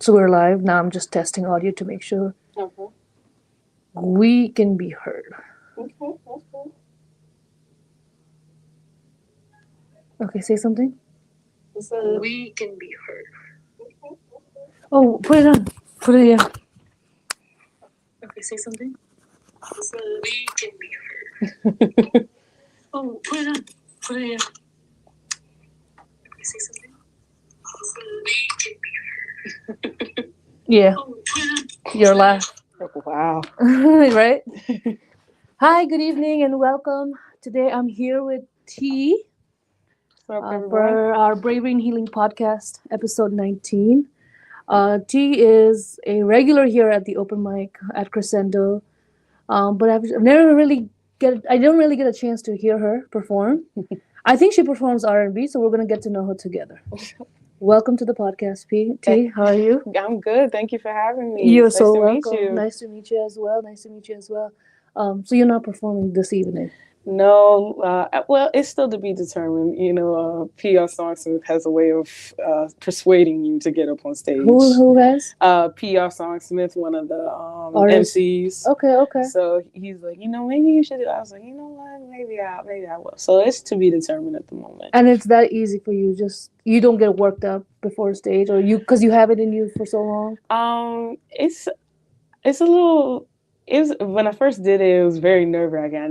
So we're live. Now I'm just testing audio to make sure we can be heard. Okay, that's good. Okay, say something. We can be heard. Oh, put it on. Put it, yeah. Okay, say something. We can be heard. Oh, put it on. Put it in. Okay, say something. We can be heard. Yeah. Oh, put it on. Your laugh. Wow. Right? Hi, good evening and welcome. Today I'm here with T What's up, everyone? for our Bravery and Healing podcast, episode 19. T is a regular here at the open mic at Crescendo, but I've never really I don't really get a chance to hear her perform. I think she performs R&B, so we're gonna get to know her together. Welcome to the podcast, T. How are you? I'm good. Thank you for having me. You're It's so nice to welcome. meet you. Nice to meet you as well. Nice to meet you as well. So you're not performing this evening? No, well, it's still to be determined. PR Songsmith has a way of persuading you to get up on stage. Who has? PR Songsmith, one of the MCs. Okay. So he's like, maybe you should do it. I was like, you know what, maybe I will. So it's to be determined at the moment. And it's that easy for you? Just you don't get worked up before stage, or because you have it in you for so long? It's a little. When I first did it, it was very nerve-wracking. I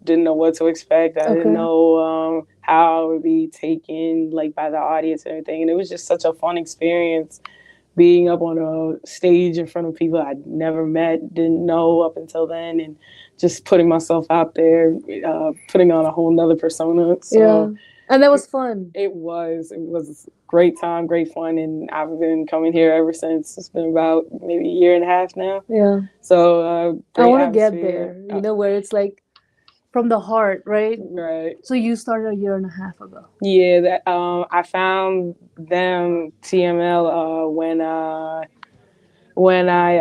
didn't know what to expect. I didn't know how I would be taken by the audience and everything. And it was just such a fun experience being up on a stage in front of people I'd never met, didn't know up until then, and just putting myself out there, putting on a whole nother persona. So yeah. And that was fun. It was a great time, great fun, and I've been coming here ever since. It's been about maybe a year and a half now. Yeah. So I want to get there, where it's like from the heart, right? Right. So you started a year and a half ago. Yeah, that I found them TML when I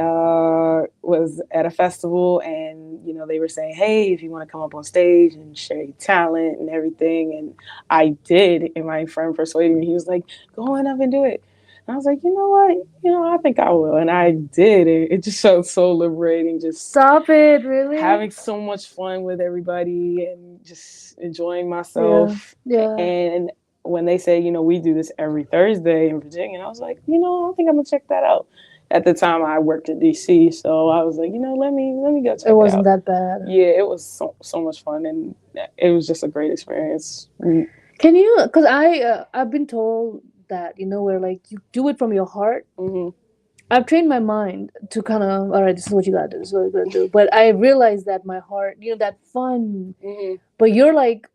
was at a festival, and they were saying, hey, if you want to come up on stage and share your talent and everything, and I did, and my friend persuaded me. He was like, go on up and do it. And I was like, you know what, I think I will, and I did. It just felt so liberating, just stop it, really having so much fun with everybody and just enjoying myself. Yeah. And when they say, we do this every Thursday in Virginia, and I was like, I think I'm gonna check that out. At the time, I worked in DC, so I was like, let me go check it out. It wasn't that bad. Yeah, it was so much fun, and it was just a great experience. Can you? Because I've been told that where you do it from your heart. Mm-hmm. I've trained my mind to kind of, all right, this is what you gotta do. This is what you gotta do. But I realized that my heart, that fun. Mm-hmm. But you're like,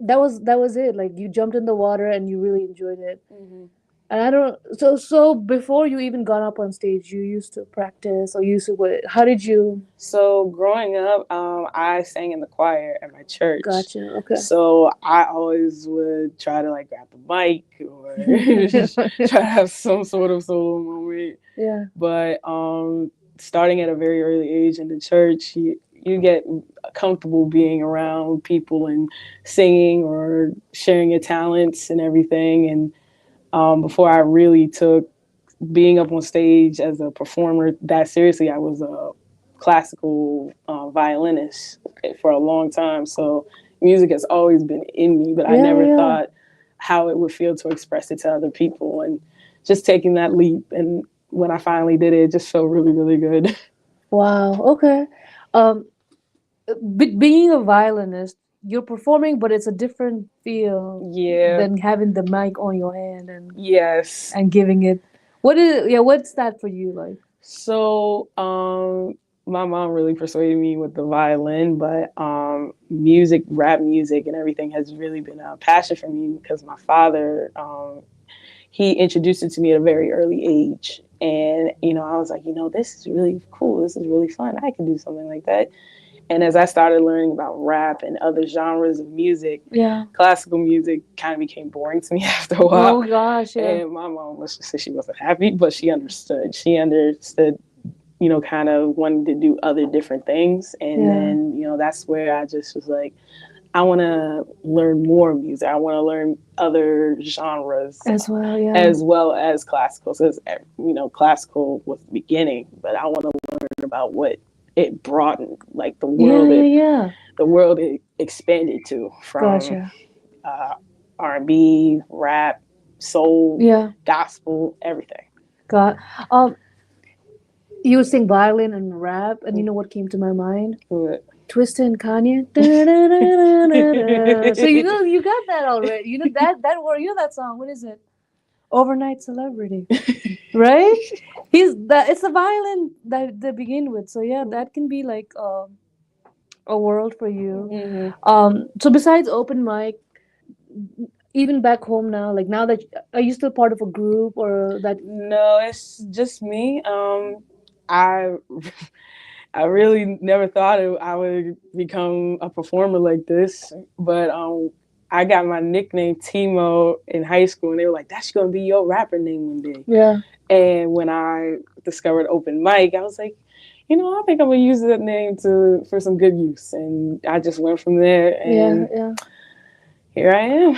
that was it. Like you jumped in the water and you really enjoyed it. Mm-hmm. And I don't. So before you even got up on stage, you used to practice or used to what? How did you? So growing up, I sang in the choir at my church. Gotcha. Okay. So I always would try to grab the mic or try to have some sort of solo moment. Yeah. But starting at a very early age in the church, you get comfortable being around people and singing or sharing your talents and everything. And before I really took being up on stage as a performer that seriously, I was a classical violinist for a long time. So music has always been in me, but I never thought how it would feel to express it to other people. And just taking that leap, and when I finally did it, it just felt really, really good. Wow. Okay. Being a violinist, you're performing, but it's a different feel than having the mic on your hand and and giving it. What's that for you like? So my mom really persuaded me with the violin, but music, rap music and everything has really been a passion for me because my father, he introduced it to me at a very early age. And, I was like, this is really cool. This is really fun. I can do something like that. And as I started learning about rap and other genres of music, classical music kind of became boring to me after a while. Oh, gosh, yeah. And my mom, let's just say she wasn't happy, but she understood. Kind of wanted to do other different things. And then, that's where I just was like, I want to learn more music. I want to learn other genres As well, yeah. as well as classical. So, classical was the beginning, but I want to learn about what it broadened, like Yeah, yeah, yeah. the world it expanded to, from Gotcha. uh, R&B, rap, soul, Yeah. gospel, everything. Got. You sing violin and rap, and you know what came to my mind? Twista and Kanye. Da-da-da-da-da-da. So you got that already. You know that word. You know that song. What is it? Overnight Celebrity, right? He's that. It's a violin that they begin with. So yeah, that can be like a world for you. Mhm. So besides open mic, even back home now, like now that are you still part of a group or that? No, it's just me. I I really never thought I would become a performer like this, but I got my nickname Timo in high school, and they were like, "That's gonna be your rapper name one day." Yeah. And when I discovered open mic, I was like, I think I'm gonna use that name for some good use, and I just went from there, Yeah, and yeah. here I am.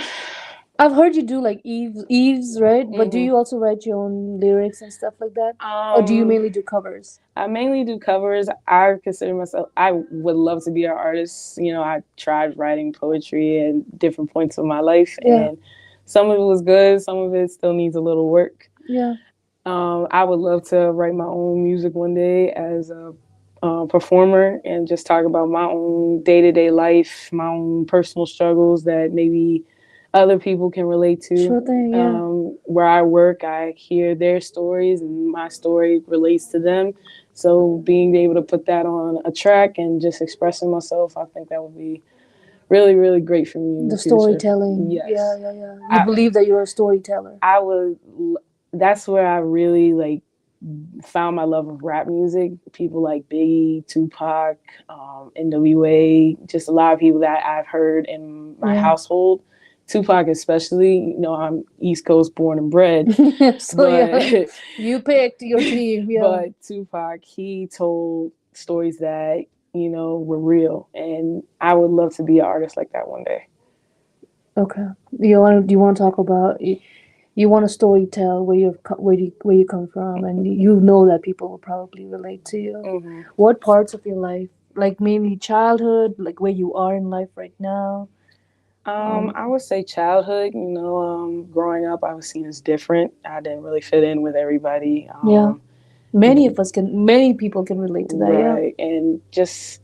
I've heard you do like Eves, right? But do Hmm. you also write your own lyrics and stuff like that, or do you Um, mainly do covers? I mainly do covers. I consider myself, I would love to be an artist. I tried writing poetry at different points of my life, Yeah, and some of it was good, some of it still needs a little work. yeah, I would love to write my own music one day as a performer and just talk about my own day to day life, my own personal struggles that maybe other people can relate to. sure thing. Yeah, Where I work, I hear their stories and my story relates to them. So being able to put that on a track and just expressing myself, I think that would be really, really great for me in the the future. storytelling. Yeah, Yes. yeah, yeah. You I, believe that you're a storyteller. I would, that's where I really like found my love of rap music. People like Biggie, Tupac, NWA, just a lot of people that I've heard in my Yeah. household. Tupac, especially, I'm East Coast born and bred, So but yeah, you picked your team. Yeah. but Tupac, he told stories that were real, and I would love to be an artist like that one day. Okay. Do you want to talk about you want to story tell where you come from, and you know that people will probably relate to you. Hmm. What parts of your life, like mainly childhood, like where you are in life right now? I Um, would say childhood. Growing up, I was seen as different. I didn't really fit in with everybody. yeah, many people can relate to that. Yeah, Right, and just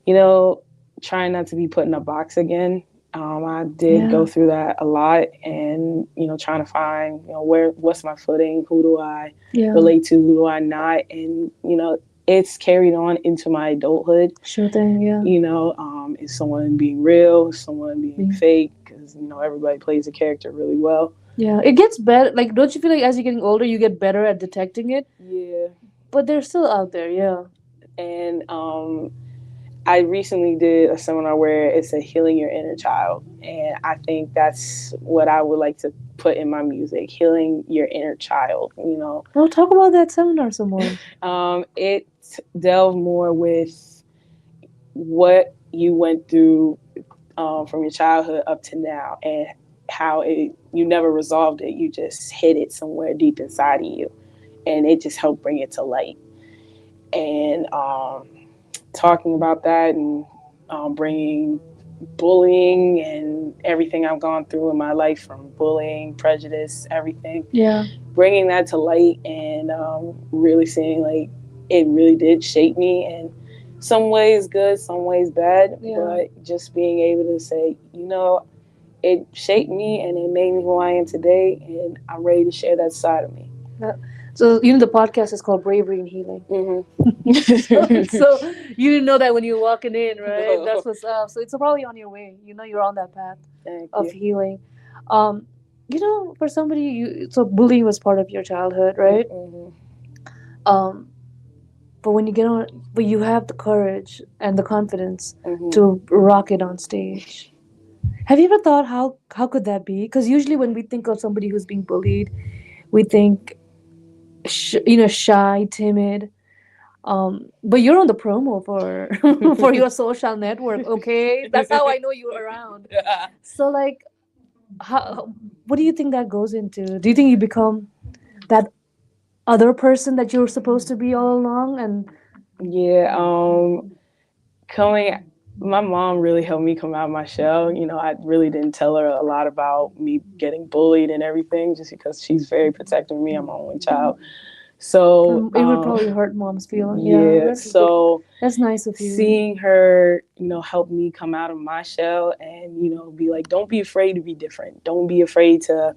you know, trying not to be put in a box again. I did go yeah, through that a lot, and trying to find what's my footing, who do I yeah, relate to, who do I not, and it's carried on into my adulthood. sure thing. Yeah, Is someone being real? Is someone being Mm. fake? Because everybody plays a character really well. Yeah. It gets better. Like, don't you feel like as you're getting older, you get better at detecting it? Yeah, But they're still out there. Yeah. and I recently did a seminar where it's a healing your inner child, and I think that's what I would like to put in my music: healing your inner child. Well, talk about that seminar some more. It delved more with what you went through from your childhood up to now, and how you never resolved it. You just hid it somewhere deep inside of you, and it just helped bring it to light. And talking about that, and bringing bullying and everything I've gone through in my life, from bullying, prejudice, everything, Yeah. bringing that to light, and really seeing like it really did shape me, and some ways good, some ways bad, Yeah. but just being able to say, it shaped me and it made me who I am today, and I'm ready to share that side of me. That, so the podcast is called Bravery and Healing. Mm-hmm. So you didn't know that when you were walking in, right? No. That's what's up. So it's probably on your way. You're on that path Thank of you. healing. Um, for somebody so bullying was part of your childhood, right? Mm-hmm. Um, but but you have the courage and the confidence Mm-hmm. to rock it on stage. Have you ever thought how could that be? Because usually when we think of somebody who's being bullied, we think shy, timid. But you're on the promo for for your social network, okay? That's how I know you around. So like, what do you think that goes into? Do you think you become that other person that you're supposed to be all along? And Yeah, coming my mom really helped me come out of my shell. I really didn't tell her a lot about me getting bullied and everything just because she's very protective of me. I'm my only child. So, it would probably hurt mom's feeling. Yeah, yeah, that's a good. so That's nice of you. seeing her, help me come out of my shell and, be like, don't be afraid to be different. Don't be afraid to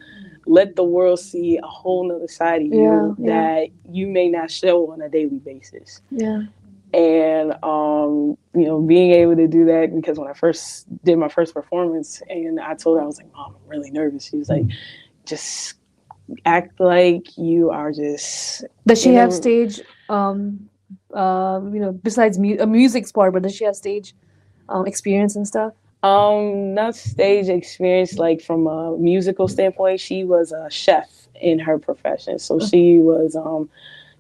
let the world see a whole nother side of Yeah, you yeah, that you may not show on a daily basis. yeah. And being able to do that, because when I first did my first performance and I told her, I was like, Mom, I'm really nervous. She was like, just act like you are just Does she in have a stage? Besides a music sport, but does she have stage experience and stuff? not stage experience like from a musical standpoint. She was a chef in her profession, so she was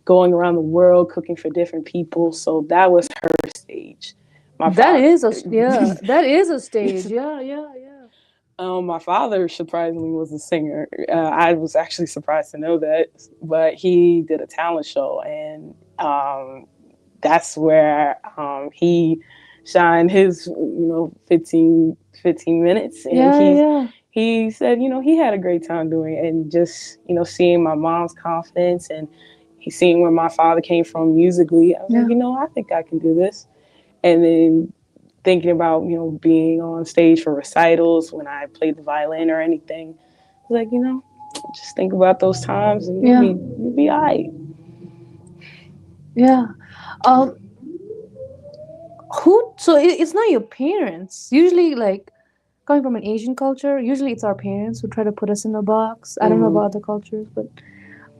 going around the world cooking for different people. So that was her stage. My That father, is a yeah. That is a stage. Yeah, yeah, yeah. my father surprisingly was a singer. I was actually surprised to know that, but he did a talent show, and that's where he shined his 15 minutes, and Yeah, yeah, he said he had a great time doing it, and just seeing my mom's confidence and he seeing where my father came from musically. I was like, yeah. I think I can do this. And then thinking about being on stage for recitals when I played the violin or anything, I was like, just think about those times and Yeah, you'll be all right. yeah. Um, who? So it's not your parents. Usually, like coming from an Asian culture, usually it's our parents who try to put us in a box. I don't know Mm-hmm. about other cultures, but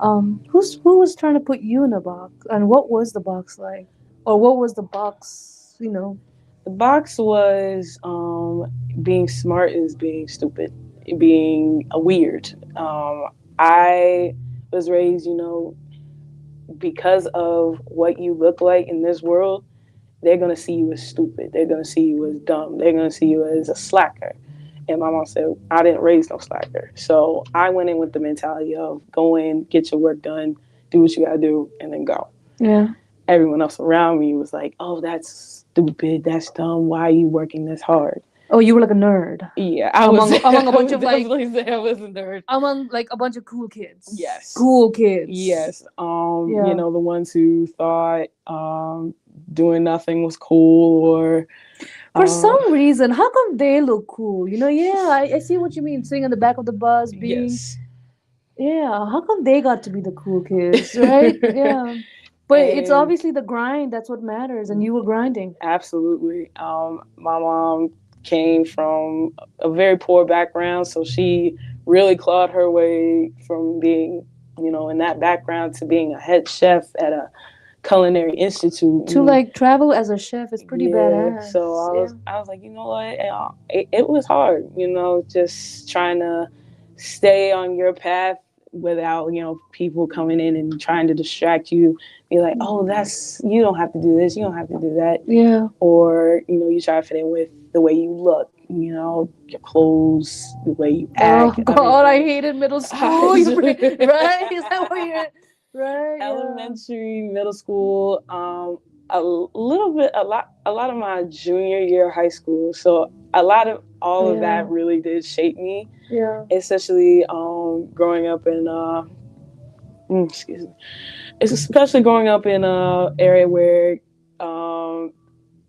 who was trying to put you in a box, and what was the box like, or what was the box? The box was being smart is being stupid, being a weird. I was raised, because of what you look like in this world, they're going to see you as stupid. They're going to see you as dumb. They're going to see you as a slacker. And my mom said, I didn't raise no slacker. So I went in with the mentality of go in, get your work done, do what you got to do, and then go. Yeah. Everyone else around me was like, oh, that's stupid. That's dumb. Why are you working this hard? Oh, you were like a nerd Yeah, among a I bunch would of like definitely say I was a nerd. among like a bunch of cool kids. Yes. Cool kids. Yes. Yeah. The ones who thought doing nothing was cool or For uh, some reason, how come they look cool? Yeah, I see what you mean. Sitting in the back of the bus, being yes. yeah. How come they got to be the cool kids, right? Yeah. But it's And obviously the grind that's what matters, and you were grinding. absolutely. My mom came from a very poor background, so she really clawed her way from being, in that background to being a head chef at a culinary institute. To And like travel as a chef is pretty yeah, so badass. Yeah. I was like, you know what? It was hard, just trying to stay on your path without, people coming in and trying to distract you. Be like, oh, you don't have to do this, you don't have to do that. Yeah. Or, you try to fit in with the way you look, your clothes, the way you Oh act, God, I everything. hated middle school. Right? Is that what you're? Right? Yeah. Elementary, middle school, a little bit, a lot of my junior year of high school. So a lot of all of Yeah. that really did shape me, Yeah. especially growing up in excuse me, it's especially growing up in a area where um,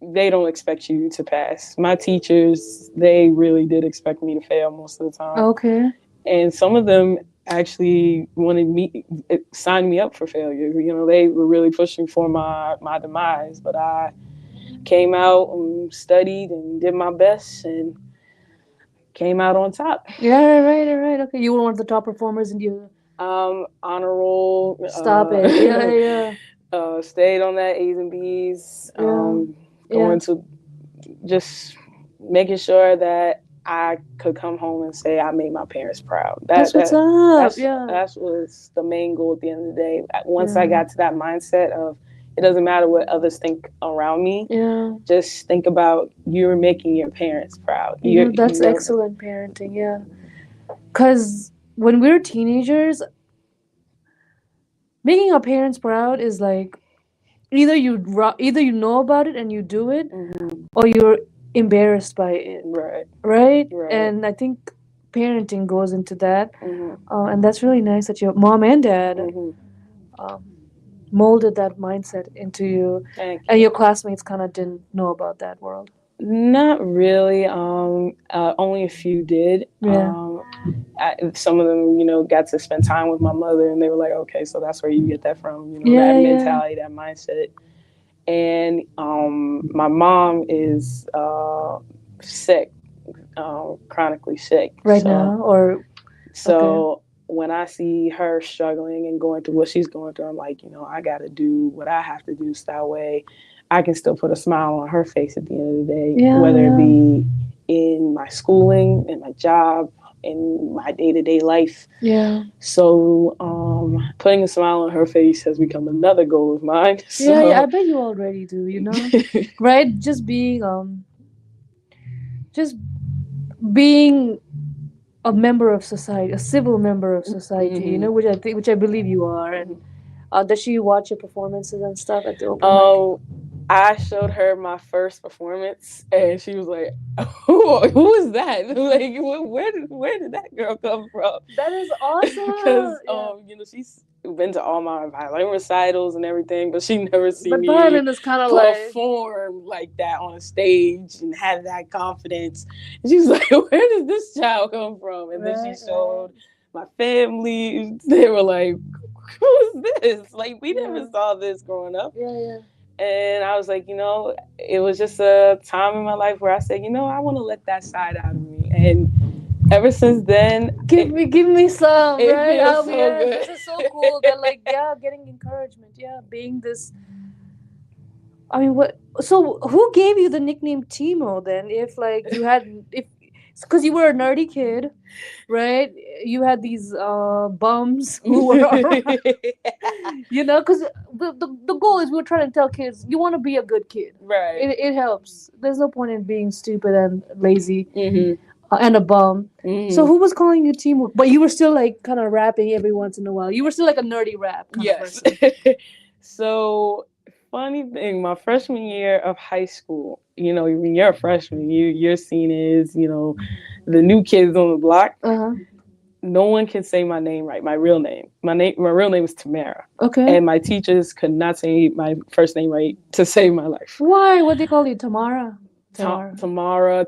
they don't expect you to pass. My teachers, they really did expect me to fail most of the time, Okay. and some of them actually wanted me sign me up for failure. They were really pushing for my demise, but I came out and studied and did my best and came out on top. Yeah. Right. Right. Okay. You were one of the top performers in your. Honor roll. Stop it. Yeah. Yeah. Stayed on that A's and B's. Yeah. Yeah. Going to just making sure that I could come home and say I made my parents proud. That's what's up. That's Yeah. that was the main goal at the end of the day. Once I Yeah. got to that mindset of, it doesn't matter what others think around me. Yeah. Just think about you're making your parents proud. That's excellent parenting. Yeah. Because when we're teenagers, making our parents proud is like either you know about it and you do it, or you're embarrassed by it. Right. And I think parenting goes into that, and that's really nice that your mom and dad um, molded that mindset into you, and your classmates kind of didn't know about that world. Not really. Only a few did. Yeah. Some of them, got to spend time with my mother, and they were like, "Okay, so that's where you get that from." Yeah, that yeah. mentality, that mindset. And my mom is sick, chronically sick Right now, or so when I see her struggling and going through what she's going through, I'm like, I got to do what I have to do, so that way I can still put a smile on her face at the end of the day, whether it be in my schooling, in my job, in my day-to-day life. Yeah. So putting a smile on her face has become another goal of mine. So. Yeah, I bet you already do, right? Just being a member of society, a civil member of society, which I believe you are. And does she watch your performances and stuff at the open mic? I showed her my first performance, and she was like, "Who is that? Like, where did that girl come from?" That is awesome. Because she's been to all my violin recitals and everything, but she never seen me violin is kind of perform like that on a stage and have that confidence. And she was like, "Where did this child come from?" And then she showed my family. They were like, "Who's this? Like, we never saw this growing up." Yeah. And I was like, it was just a time in my life where I said, I want to let that side out of me. And ever since then, give me some. It right? feels so good. This is so cool. That getting encouragement. Yeah, being this. I mean, what? So, who gave you the nickname Timo then? If you had, if because you were a nerdy kid, right? You had these bums who were around, because the goal is we're trying to tell kids you want to be a good kid. Right. It helps. There's no point in being stupid and lazy. And a bum. So who was calling you Timo? But you were still kind of rapping every once in a while. You were still like a nerdy rap kind of person. So funny thing, my freshman year of high school, when you're a freshman, your scene is, the new kids on the block. No one can say my name right, my real name. My real name is Tamara. Okay. And my teachers could not say my first name right to save my life. Why? What they call you, Tamara? Tamra.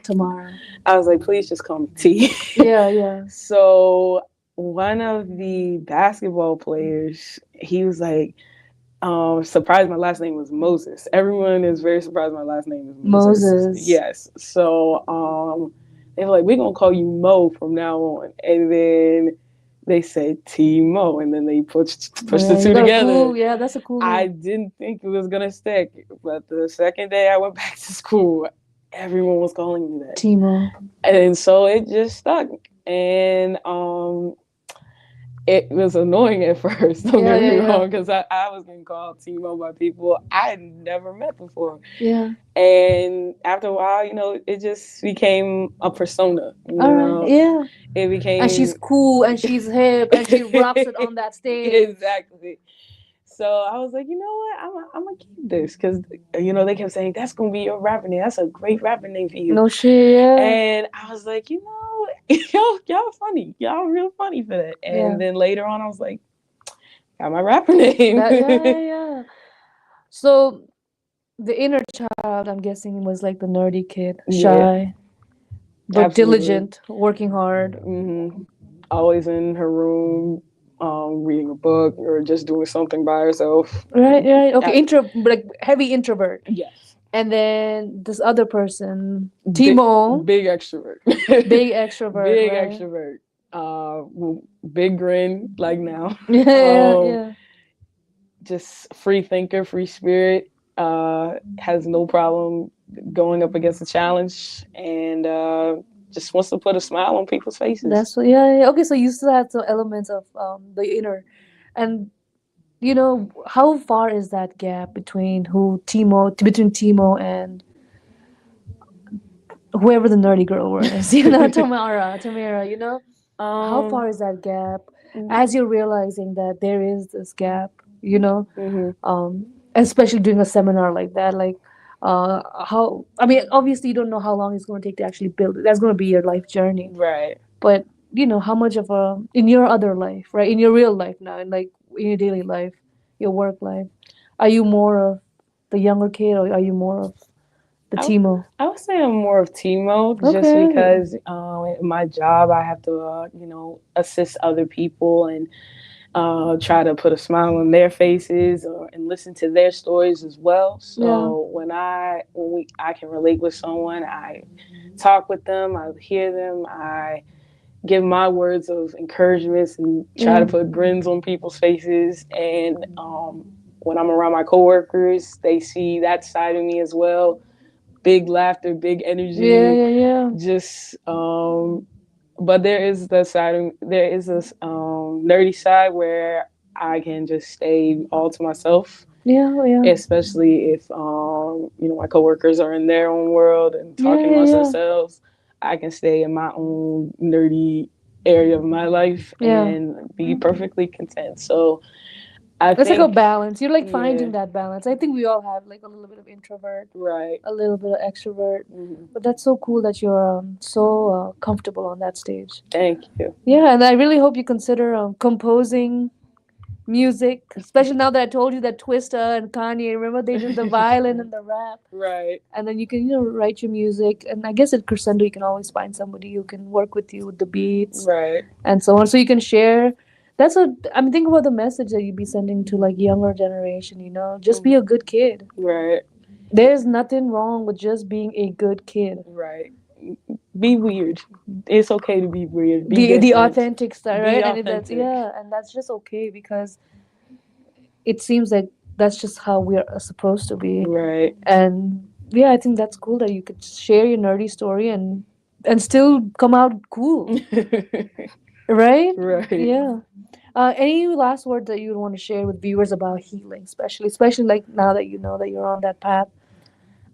Tamara. I was like, please just call me T. Yeah. So one of the basketball players, he was like, surprised my last name was Moses. Everyone is very surprised my last name is Moses. Yes. So they were like, we're gonna call you Mo from now on. And then they said Timo, and then they pushed the two together. That's a cool name. I didn't think it was gonna stick, but the second day I went back to school, everyone was calling me that. Timo. And so it just stuck. And it was annoying at first, don't get me wrong, because I was getting called Timo by people I had never met before. Yeah. And after a while, it just became a persona. Yeah. It became. And she's cool and she's hip and she rocks it on that stage. Exactly. So I was like, you know what? I'm gonna keep this because they kept saying that's gonna be your rapper name. That's a great rapper name for you. No shit, yeah. And I was like, y'all funny. Y'all real funny for that. And then later on, I was like, got my rapper name. Yeah. So the inner child, I'm guessing, was like the nerdy kid, shy, but absolutely. Diligent, working hard. Always in her room. Reading a book or just doing something by herself. Right. Okay, like heavy introvert. Yes. And then this other person, Timo. Big extrovert. Big extrovert. Big right? extrovert. Big grin like now. Yeah. Just free thinker, free spirit. Has no problem going up against a challenge and just wants to put a smile on people's faces. That's what. Yeah. Okay, so you still have some elements of the inner, and how far is that gap between Timo and whoever the nerdy girl was, Tamara, how Um, far is that gap mm, as you're realizing that there is this gap, you know, mhm, especially doing a seminar like that, like, how, I mean, obviously you don't know how long it's going to take to actually build it. That's going to be your life journey. right. But, how much of in your other life, right, in your real life now, and like in your daily life, your work life, are you more of the younger kid or are you more of the I, w- Timo? I would say I'm more of Timo just Okay. because in my job I have to, assist other people and try to put a smile on their faces and listen to their stories as well. Yeah. So I can relate with someone, I talk with them, I hear them, I give my words of encouragement and try Yeah. to put grins on people's faces. And when I'm around my coworkers, they see that side of me as well. Big laughter, big Yeah, energy, yeah, yeah. just but there is this nerdy side where I can just stay all to myself, Yeah, yeah. especially if my coworkers are in their own world and Yeah, talking yeah, amongst yeah. themselves. I can stay in my own nerdy area of my life Yeah. and be perfectly content. So I It's like a think, balance. You're like yeah, finding that balance. I think we all have like a little bit of introvert, right. a little bit of extrovert. Hmm. But that's so cool that you're so comfortable on that stage. Thank you. Yeah, and I really hope you consider composing music, especially now that I told you that Twista and Kanye, remember they did the violin and the rap. Right, And then you can, write your music. And I guess at Crescendo, you can always find somebody who can work with you with the beats right, and so on. So you can share. I'm thinking about the message that you'd be sending to like younger generation, just be a good kid. right, There's nothing wrong with just being a good kid. right. Be weird. It's okay to be weird. Be The different. authentic style, Be right? And that's, authentic. yeah, and that's just okay because it seems like that's just how we're supposed to be. Right. And yeah, I think that's cool that you could share your nerdy story and still come out cool, right? Right. Yeah. Any last words that you would want to share with viewers about healing, especially like now that you know that you're on that path?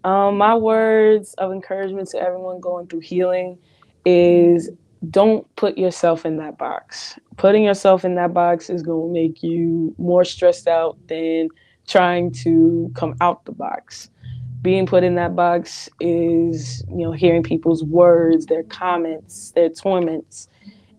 My words of encouragement to everyone going through healing is don't put yourself in that box. Putting yourself in that box is going to make you more stressed out than trying to come out the box. Being put in that box is, hearing people's words, their comments, their torments,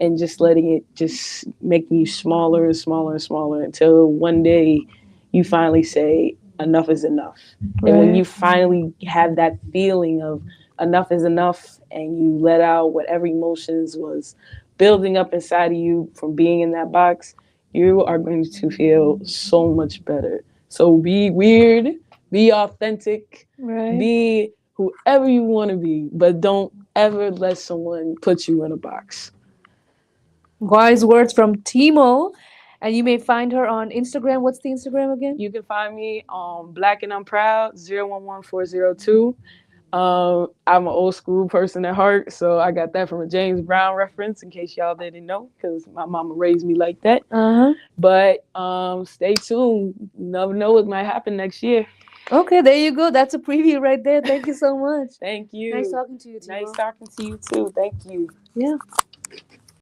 and just letting it just making you smaller and smaller and smaller until one day you finally say enough is enough. And when Right. you finally have that feeling of enough is enough and you let out whatever emotions was building up inside of you from being in that box, you are going to feel so much better. So be weird, be authentic, Right. be whoever you want to be, but don't ever let someone put you in a box. Wise words from Timo. And you may find her on Instagram. What's the Instagram again? You can find me on Black and I'm Proud 011402. I'm an old school person at heart, so I got that from a James Brown reference in case y'all didn't know, because my mama raised me like that. Uh But stay tuned. You never know what might happen next year. huh. Okay, there you go. That's a preview right there. Thank you so much. Thank Nice you. talking to you, Nice Timo. talking to you too. Thank you. Yeah.